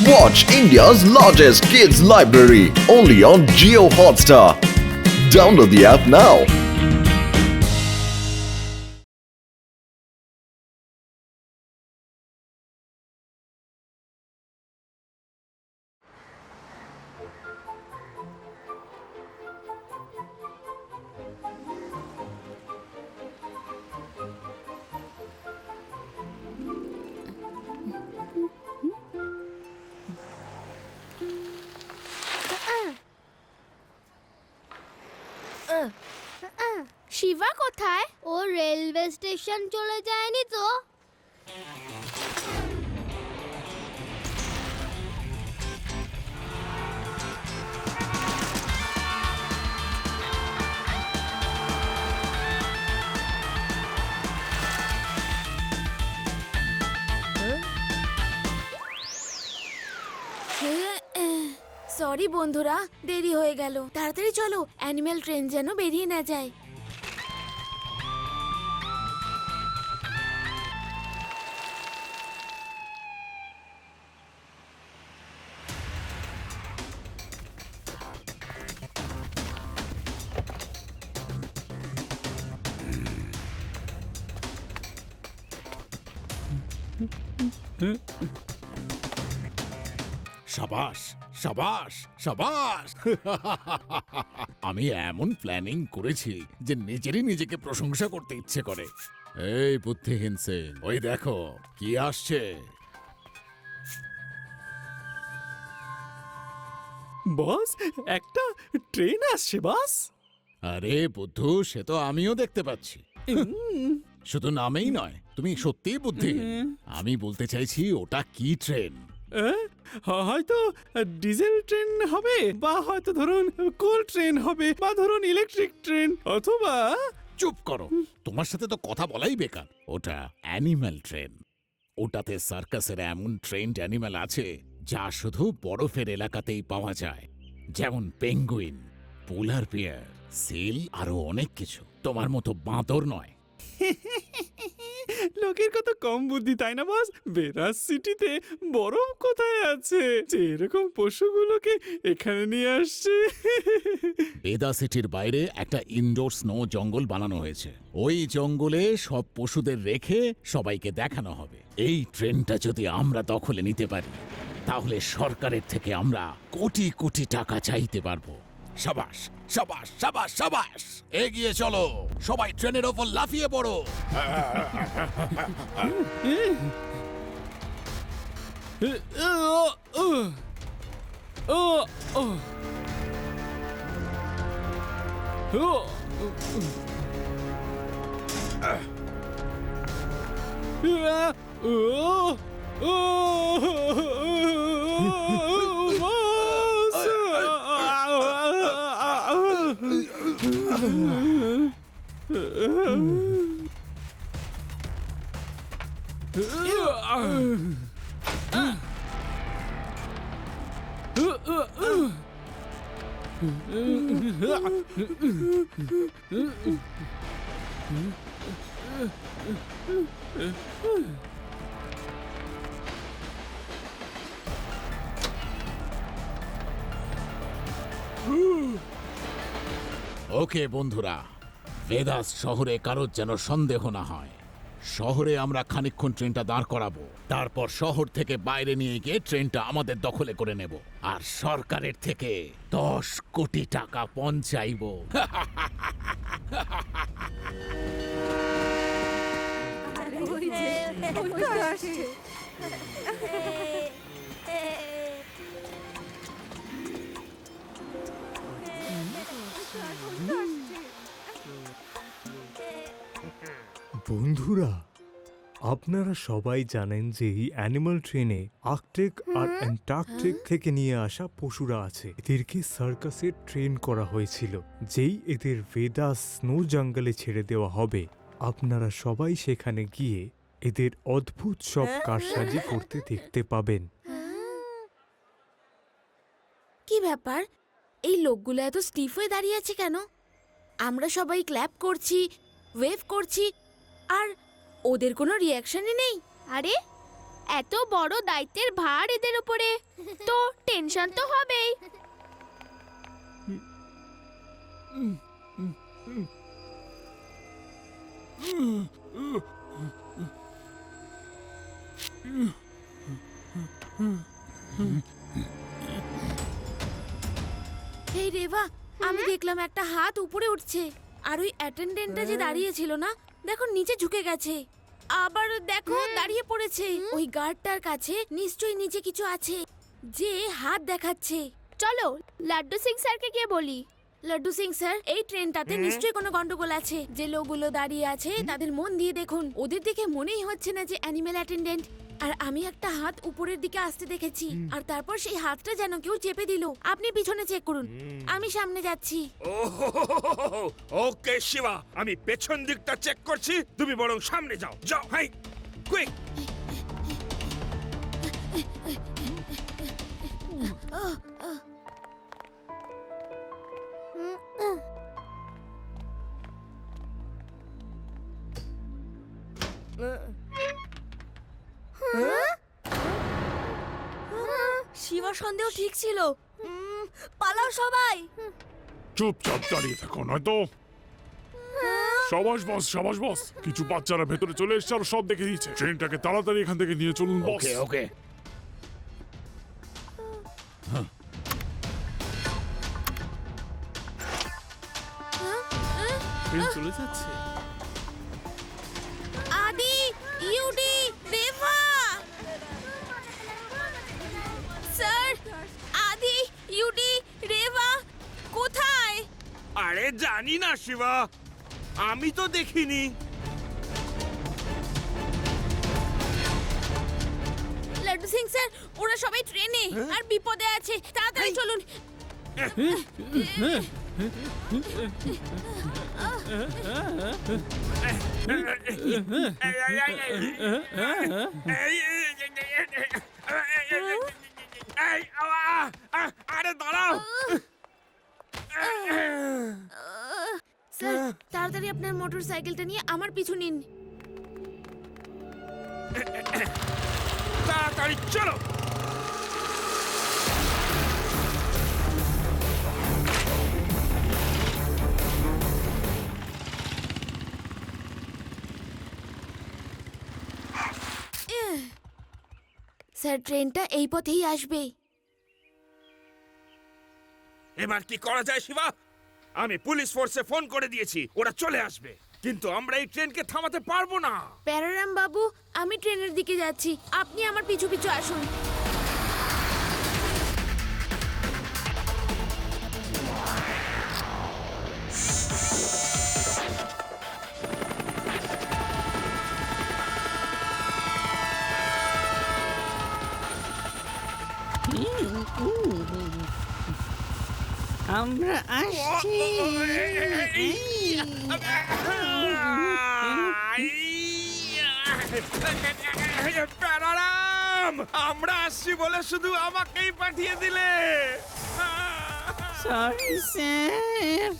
Watch India's largest kids library only on Jio Hotstar. Download the app now. Shiba কোথায়? ও railway station চলে যায়নি তো? Sorry বন্ধুরা, দেরি হয়ে গেল। তাড়াতাড়ি চলো, অ্যানিম্যাল ট্রেন যেন বেরিয়ে না যায়। সাবাস সাবাস সাবাস আমি এমন প্ল্যানিং করেছি যে নিজেরই নিজেকে প্রশংসা করতে ইচ্ছে করে। এই বুদ্ধিহীন সেন, ওই দেখো কি আসছে। বস, একটা ট্রেন আসছে বস। আরে বুদ্ধু, সে তো আমিও দেখতে পাচ্ছি। শুধু নামেই নয়, তুমি সত্যিই বুদ্ধিহীন। আমি বলতে চাইছি ওটা কি ট্রেন। হয়তো ডিজেল ট্রেন হবে, বা হয়তো ধরুন কোল ট্রেন হবে, বা ধরুন ইলেকট্রিক ট্রেন, অথবা চুপ করো, তোমার সাথে তো কথা বলাই বেকার। ওটা অ্যানিম্যাল ট্রেন। ওটাতে সার্কাসের এমন ট্রেন্ড অ্যানিম্যাল আছে যা শুধু বরফের এলাকাতেই পাওয়া যায়, যেমন পেঙ্গুইন, পোলার বিয়ার, সিল, আরো অনেক কিছু। তোমার মতো বাঁদর নয়। লোকের কত কম বুদ্ধি, তাই না বস? বেরাস সিটিতে বরফ কোথায় আছে যে এরকম পশুগুলোকে এখানে নিয়ে আসছে? বেদা সিটির বাইরে একটা ইনডোর স্নো জঙ্গল বানানো হয়েছে। ওই জঙ্গলে সব পশুদের রেখে সবাইকে দেখানো হবে। এই ট্রেনটা যদি আমরা দখলে নিতে পারি, তাহলে সরকারের থেকে আমরা কোটি কোটি টাকা চাইতে পারবো। সাবাস সাবাস সাবাস সাবাস, এগিয়ে চলো, সবাই ট্রেনের ওপর লাফিয়ে পড়ো। ওকে বন্ধুরা, ভেদাস শহরে কারোর যেন সন্দেহ না হয়। শহরে আমরা খানিকক্ষণ ট্রেনটা দাঁড় করাবো, তারপর শহর থেকে বাইরে নিয়ে গিয়ে ট্রেনটা আমাদের দখলে করে নেব, আর সরকারের থেকে 10 কোটি টাকা পঞ্চাইব। বন্ধুরা, আপনারা সবাই জানেন যে এই অ্যানিমাল ট্রেনে আর্কটিক আর অ্যান্টার্কটিক থেকে নিয়ে আসা পশুরা আছে। এদেরকে সার্কাসে ট্রেন করা হয়েছিল। যেই এদের ভেদাস স্নো জঙ্গলে ছেড়ে দেওয়া হবে, আপনারা সবাই সেখানে গিয়ে এদের অদ্ভুত সব কারসাজি করতে দেখতে পাবেন। কি ব্যাপার, এই লোকগুলো এত স্টিফ হয়ে দাঁড়িয়ে আছে কেন? আমরা সবাই ক্ল্যাপ করছি, ওয়েভ করছি, আর ওদের কোনো রিয়াকশনই নেই। আরে এত বড় দায়িত্বের ভার এদের উপরে, তো টেনশন তো হবেই। এই রেভা, আমি দেখলাম একটা হাত উপরে উঠছে, আর ওই অ্যাটেন্ডেন্টটা যে দাঁড়িয়ে ছিল না, দেখো নিচে ঝুঁকে গেছে, আবার দেখো দাঁড়িয়ে পড়েছে। ওই গার্ডটার কাছে নিশ্চয়ই নিচে কিছু আছে, যে হাত দেখাচ্ছে। চলো লাড্ডু সিং স্যারকে গিয়ে বলি। লাড্ডু সিং স্যার, এই ট্রেনটাতে নিশ্চয়ই কোনো গন্ডগোল আছে। যে লোকগুলো দাঁড়িয়ে আছে তাদের মন দিয়ে দেখুন, ওদের দেখে মনেই হচ্ছে না যে অ্যানিমেল অ্যাটেন্ডেন্ট। আর আমি একটা হাত উপরের দিকে আসতে দেখেছি, আর তারপর সেই হাতটা যেন কেউ চেপে দিল। আপনি পিছনে চেক করুন, আমি সামনে যাচ্ছি। ওকে শিবা, আমি পেছন দিকটা চেক করছি, তুমি বরং সামনে যাও। যাও, হাই কুইক। শিবার সন্দেহ ঠিক ছিল। পালাও সবাই। চুপচাপ দাঁড়িয়ে থাকো, নয়তো। সাবাস বস, সাবাস বস। কিছু বাচ্চারা ভেতরে চলে এসছে আর সব দেখে দিয়েছে। ট্রেনটাকে তাড়াতাড়ি এখান থেকে নিয়ে চলুন বস। ওকে ওকে। ট্রেন চলে যাচ্ছে। আদি, ইউডি, রেভা। স্যার, আদি, ইউডি, রেভা কোথায়? আরে জানি না শিবা, আমি তো দেখিনি। লাড্ডু সিং স্যার, ওরা সবাই ট্রেনে আর বিপদে আছে, তাড়াতাড়ি চলুন। আরে দাঁড়াও। স্যার, তাড়াতাড়ি আপনার মোটর সাইকেলটা নিয়ে আমার পিছু নিন। তাড়াতাড়ি চলো। স্যার, ট্রেনটা এই পথেই আসবে। এবার কি করা যায় শিবা? আমি পুলিশ ফোর্সে ফোন করে দিয়েছি, ওরা চলে আসবে, কিন্তু আমরা এই ট্রেনকে থামাতে পারবো না। প্যারারাম বাবু, আমি ট্রেনের দিকে যাচ্ছি, আপনি আমার পিছু পিছু আসুন। আমরা আসছি। প্যারারাম, আমরা আসছি বলে শুধু আমাকেই পাঠিয়ে দিলে। Sorry sir.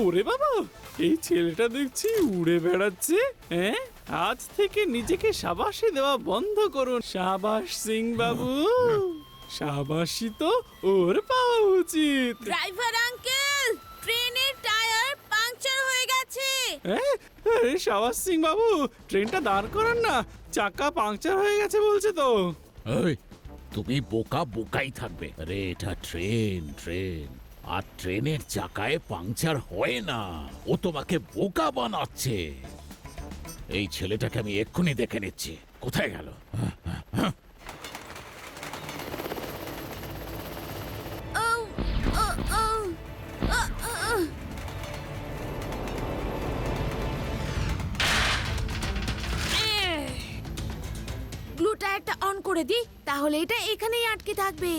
ওরে বাবা, এই ছেলেটা দেখছি উড়ে বেড়াচ্ছে। হ্যাঁ, আজ থেকে নিজেকে শাবাশি দেওয়া বন্ধ করুন। শাবাশ সিং বাবু, শাবাশি তো ওর পাওয়া উচিত। ড্রাইভার আঙ্কেল, ট্রেনের টায়ার পাংচার হয়ে গেছে। হ্যাঁ, আরে শাবাশ সিং বাবু, ট্রেনটা দাঁড় করান না, চাকা পাংচার হয়ে গেছে বলছে তো। এই, তুমি বোকা বোকাই থাকবে। আরে এটা ট্রেন, ট্রেন। আর ট্রেনের চাকায় পাংচার হয় না। ও তোমাকে বোকা বানাচ্ছে। এই ছেলেটাকে আমি এক্ষুনি দেখে নিচ্ছি, কোথায় গেল। ব্লু টায়ারটা অন করে দিই, তাহলে এটা এখানেই আটকে থাকবে।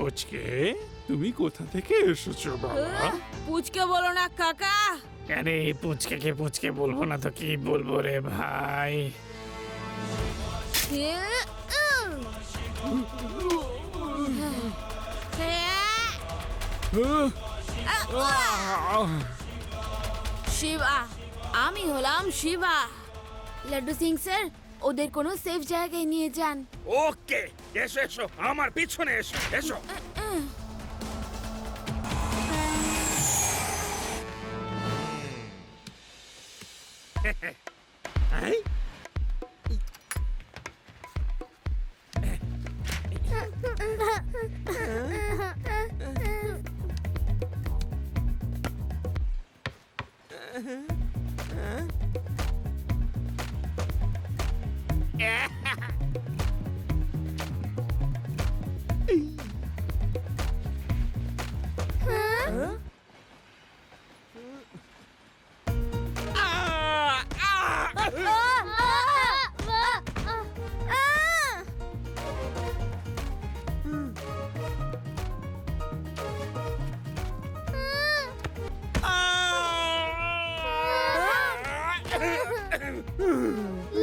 পুচকে তুমি কোথা থেকে এসেছো বাবা? পুচকে বলো না কাকা। আরে পুচকে পুচকে বলবো না তো কি বলবো রে ভাই? শিবা, আমি হলাম শিবা। লাড্ডু সিং স্যার, ওদের কোনো সেফ জায়গায় নিয়ে যান। ওকে, এসো এসো, আমার পিছনে এসো, এসো। এই,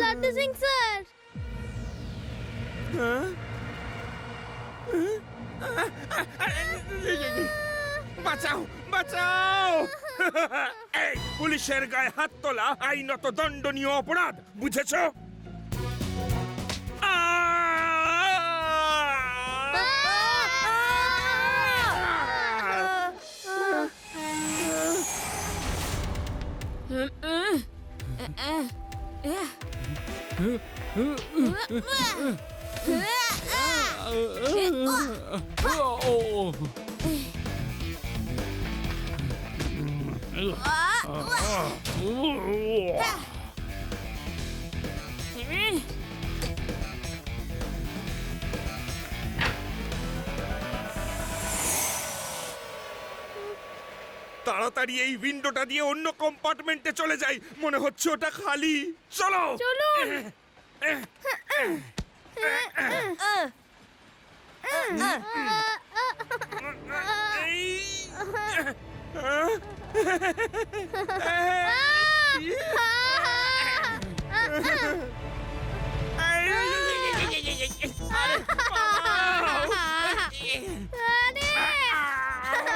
লাড্ডু সিং স্যার, বাঁচাও বাঁচাও! এই পুলিশের গায়ে হাত তোলা আইনত দণ্ডনীয় অপরাধ, বুঝেছো? তাড়াতাড়ি এই উইন্ডোটা দিয়ে অন্য কম্পার্টমেন্টে চলে যাই, মনে হচ্ছে ওটা খালি। চলো চলুন।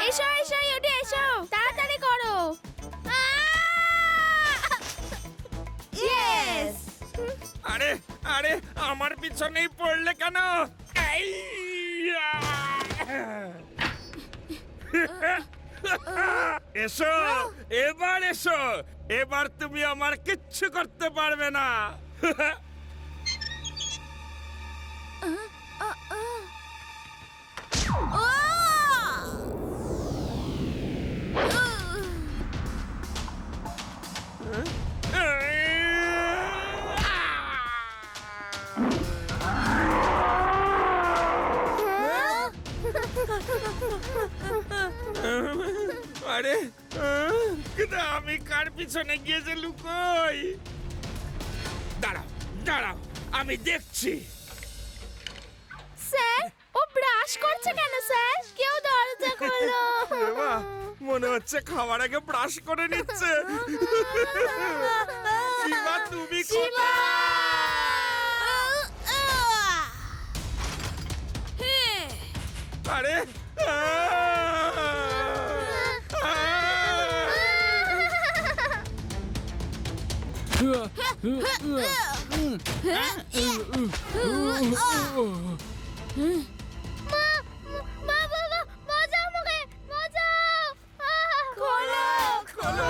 এসো এসো ইউটি, এসো তাড়াতাড়ি করো। ইয়েস। আরে আরে, আমার পিছনেই পড়লে কেন? এসো, এবার এসো, এবার তুমি আমার কিচ্ছু করতে পারবে না। আরে কিন্তু আমি কার পিছনে গিয়েছে লুকোই? দাঁড়াও দাঁড়াও, আমি দেখছি। স্যার, ও ব্রাশ করছে কেন স্যার? কেউ দরজা খোলো। বাবা, মনে হচ্ছে খাওয়ার আগে ব্রাশ করে নিচ্ছে। শিবা, তুমি শিবা! আরে বাঁচাও আমাকে, বাঁচাও। খোলো খোলো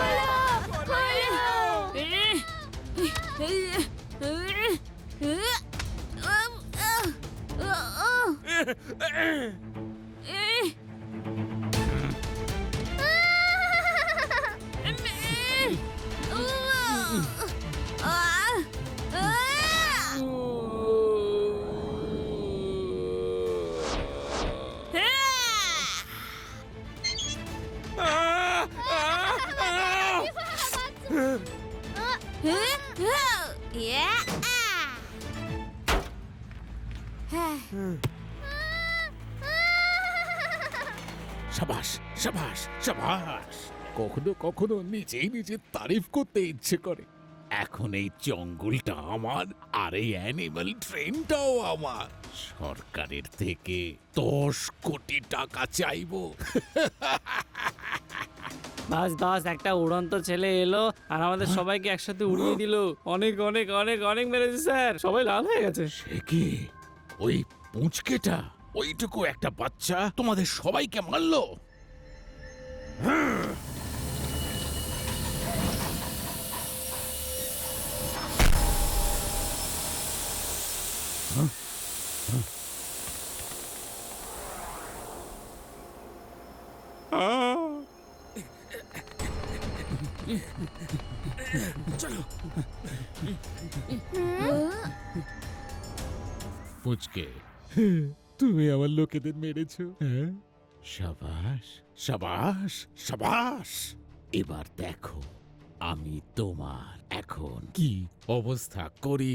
সাবাস সাবাস সাবাস। কখনো কখনো নিজেই নিজের তারিফ করতে ইচ্ছে করে। এখন এই জঙ্গলটা আমার, আর এই অ্যানিমাল ট্রেনটাও আমার। সরকারের থেকে 10 কোটি টাকা চাইবো। বাস বাস, একটা উড়ন্ত ছেলে এলো আর আমাদের সবাইকে একসাথে উড়িয়ে দিল। অনেক অনেক অনেক অনেক মেরেছে স্যার, সবাই লাল হয়ে গেছে। সে কি ওই পুঁচকেটা, ওইটুকু একটা বাচ্চা তোমাদের সবাইকে মারলো? পুচকে, তুমি আমার লোকেদের মেরেছো, হ্যাঁ? সাবাস সাবাস সাবাস। এবার দেখো আমি তোমার এখন কি অবস্থা করি।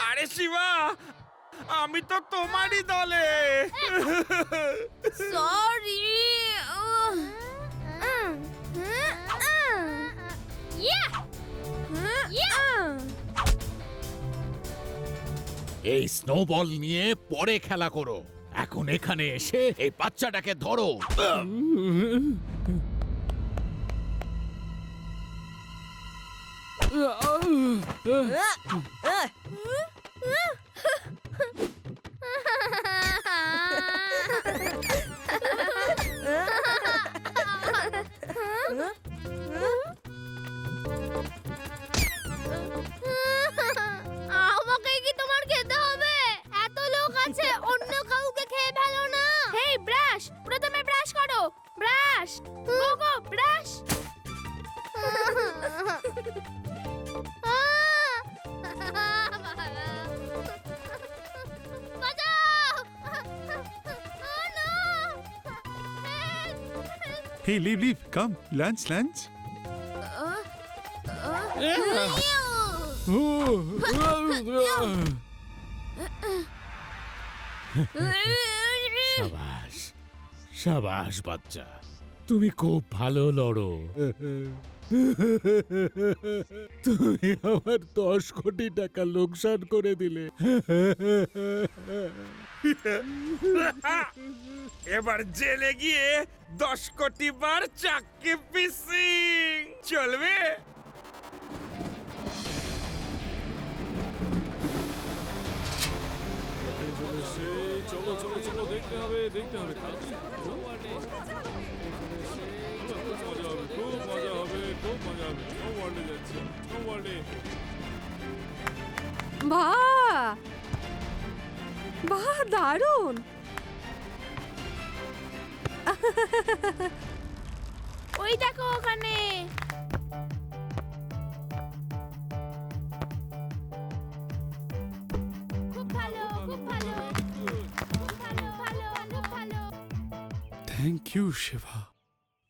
আরে শিবা, আমি তো তোমারই দলে। সরি। এই স্নোবল নিয়ে পরে খেলা করো, এখন এখানে এসে এই বাচ্চাটাকে ধরো। আমাকে কি তোমার খেতে হবে? এত লোক আছে, অন্য কাউকে খেয়ে ফেলো না। হেই ব্রাশ, প্রথমে ব্রাশ করো। ব্রাশ, গো গো brush. Hey, leave. Come, lunch. সাবাস সাবাস বাচ্চা, তুমি খুব ভালো লড়ো। তুমি আমার 10 কোটি টাকা লোকসান করে দিলে। এবার জেলে গিয়ে 10 কোটি বার চাককে পিসিং চলবে। চলো চলো চলো, দেখতে হবে। খুব মজা হবে। স্নো ওয়ার্ল্ডে যাচ্ছি, স্নো ওয়ার্ল্ডে। বাহ দারুণ। ওই দেখো ওখানে। খুব ভালো, খুব ভালো, খুব ভালো, ভালো, খুব ভালো। Thank you Shiva.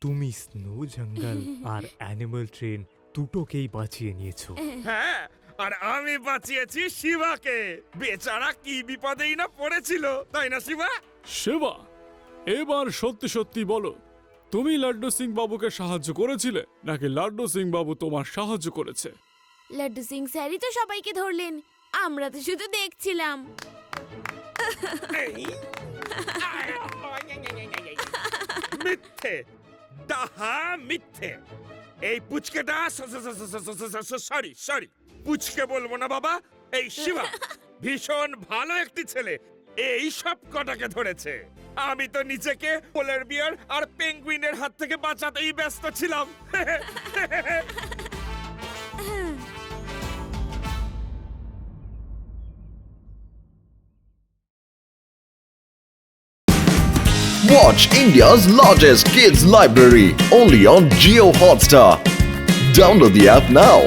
তুমি স্নো জঙ্গল আর অ্যানিমাল ট্রেন দুটোকেই বাঁচিয়ে নিয়েছো। হ্যাঁ, আর আমি বাঁচিয়েছি শিবাকে। বেচারা কি বিপদেই না পড়েছিল, তাই না শিবা? শিবা, এবার সত্যি সত্যি বলো, তুমি লাড্ডু সিং বাবুকে সাহায্য করেছিলে নাকি লাড্ডু সিং বাবু তোমার সাহায্য করেছে? লাড্ডু সিং স্যারই তো সবাইকে ধরলেন, আমরা তো শুধু দেখছিলাম। মিথ্যে, ডাহা মিথ্যে। এই পুচকেটা সরি সরি, পুচকে বলবো না বাবা, এই শিবা ভীষণ ভালো একটি ছেলে, এই সব কটাকে ধরেছে। আমি তো নিজেকে পোলার বিয়ার আর পেঙ্গুইনের হাত থেকে বাঁচাতেই ব্যস্ত ছিলাম। Watch India's largest kids library only on Geo Hotstar. Download the app now.